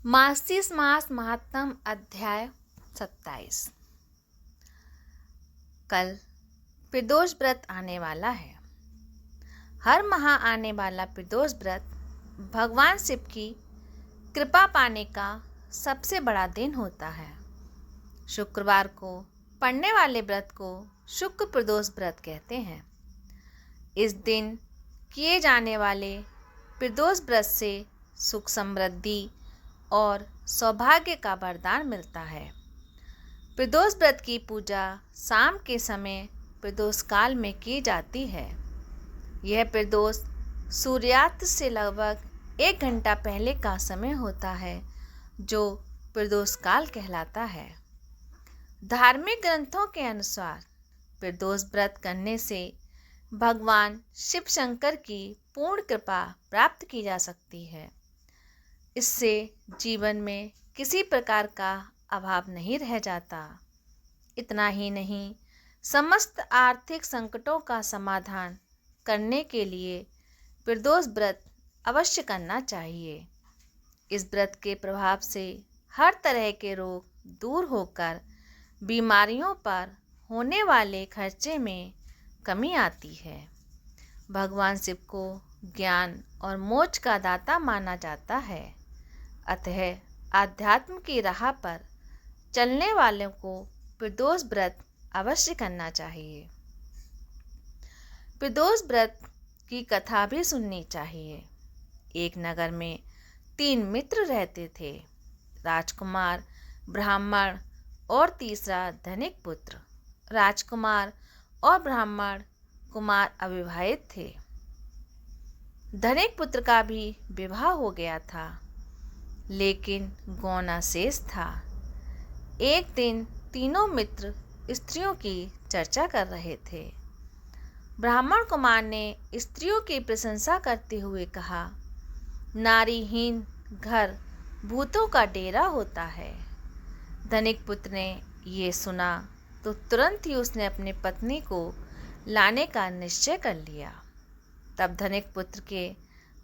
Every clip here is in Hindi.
मार्गशीर्ष मास महात्म अध्याय 27। कल प्रदोष व्रत आने वाला है। हर माह आने वाला प्रदोष व्रत भगवान शिव की कृपा पाने का सबसे बड़ा दिन होता है। शुक्रवार को पड़ने वाले व्रत को शुक्र प्रदोष व्रत कहते हैं। इस दिन किए जाने वाले प्रदोष व्रत से सुख समृद्धि और सौभाग्य का वरदान मिलता है। प्रदोष व्रत की पूजा शाम के समय प्रदोष काल में की जाती है। यह प्रदोष सूर्यास्त से लगभग 1 घंटा पहले का समय होता है, जो प्रदोष काल कहलाता है। धार्मिक ग्रंथों के अनुसार प्रदोष व्रत करने से भगवान शिव शंकर की पूर्ण कृपा प्राप्त की जा सकती है। इससे जीवन में किसी प्रकार का अभाव नहीं रह जाता। इतना ही नहीं, समस्त आर्थिक संकटों का समाधान करने के लिए प्रदोष व्रत अवश्य करना चाहिए। इस व्रत के प्रभाव से हर तरह के रोग दूर होकर बीमारियों पर होने वाले खर्चे में कमी आती है। भगवान शिव को ज्ञान और मोक्ष का दाता माना जाता है। अतः आध्यात्म की राह पर चलने वालों को प्रदोष व्रत अवश्य करना चाहिए। प्रदोष व्रत की कथा भी सुननी चाहिए। एक नगर में 3 मित्र रहते थे, राजकुमार, ब्राह्मण और तीसरा धनिक पुत्र। राजकुमार और ब्राह्मण कुमार अविवाहित थे। धनिक पुत्र का भी विवाह हो गया था, लेकिन गौना शेष था। एक दिन तीनों मित्र स्त्रियों की चर्चा कर रहे थे। ब्राह्मण कुमार ने स्त्रियों की प्रशंसा करते हुए कहा, नारीहीन घर भूतों का डेरा होता है। धनिक पुत्र ने ये सुना तो तुरंत ही उसने अपनी पत्नी को लाने का निश्चय कर लिया। तब धनिक पुत्र के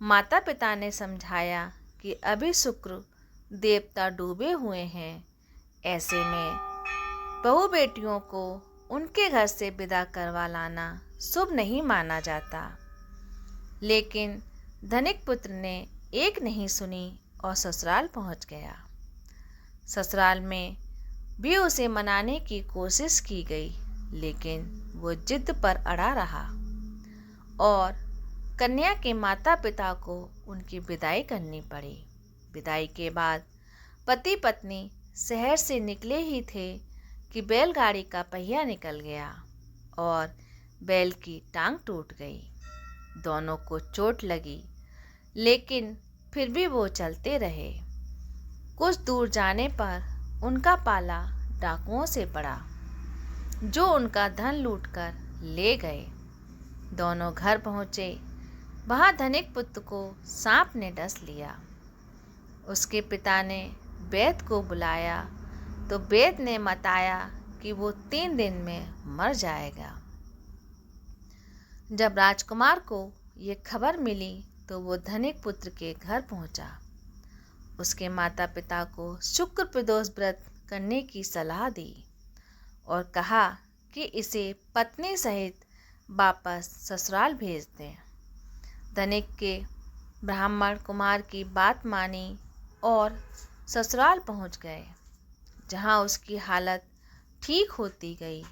माता पिता ने समझाया कि अभी शुक्र देवता डूबे हुए हैं, ऐसे में बहू बेटियों को उनके घर से विदा करवा लाना शुभ नहीं माना जाता। लेकिन धनिक पुत्र ने एक नहीं सुनी और ससुराल पहुंच गया। ससुराल में भी उसे मनाने की कोशिश की गई, लेकिन वो जिद पर अड़ा रहा और कन्या के माता पिता को उनकी विदाई करनी पड़ी। विदाई के बाद पति पत्नी शहर से निकले ही थे कि बैलगाड़ी का पहिया निकल गया और बैल की टांग टूट गई। दोनों को चोट लगी, लेकिन फिर भी वो चलते रहे। कुछ दूर जाने पर उनका पाला डाकुओं से पड़ा, जो उनका धन लूटकर ले गए। दोनों घर पहुँचे। वहाँ धनिक पुत्र को सांप ने डस लिया। उसके पिता ने वैद्य को बुलाया तो वैद्य ने बताया कि वो 3 दिन में मर जाएगा। जब राजकुमार को ये खबर मिली तो वो धनिक पुत्र के घर पहुंचा। उसके माता पिता को शुक्र प्रदोष व्रत करने की सलाह दी और कहा कि इसे पत्नी सहित वापस ससुराल भेज दें। धनिक के ब्राह्मण कुमार की बात मानी और ससुराल पहुंच गए, जहां उसकी हालत ठीक होती गई।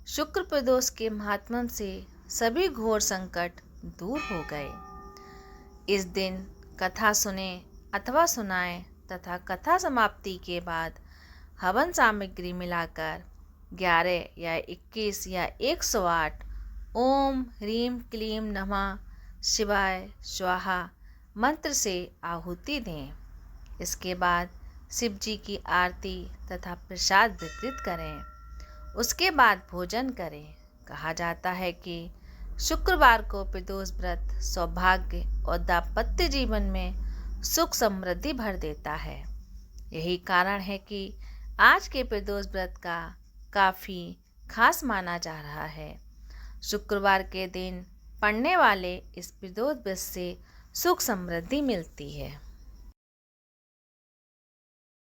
शुक्र प्रदोष के महात्म्य से सभी घोर संकट दूर हो गए। इस दिन कथा सुने अथवा सुनाएं तथा कथा समाप्ति के बाद हवन सामग्री मिलाकर 11 या 21 या 108 ओम ह्रीम क्लीम नमः शिवाय स्वाहा मंत्र से आहुति दें। इसके बाद शिव जी की आरती तथा प्रसाद वितरित करें। उसके बाद भोजन करें। कहा जाता है कि शुक्रवार को प्रदोष व्रत सौभाग्य और दाम्पत्य जीवन में सुख समृद्धि भर देता है। यही कारण है कि आज के प्रदोष व्रत का काफ़ी खास माना जा रहा है। शुक्रवार के दिन पड़ने वाले इस प्रदोष व्रत से सुख समृद्धि मिलती है।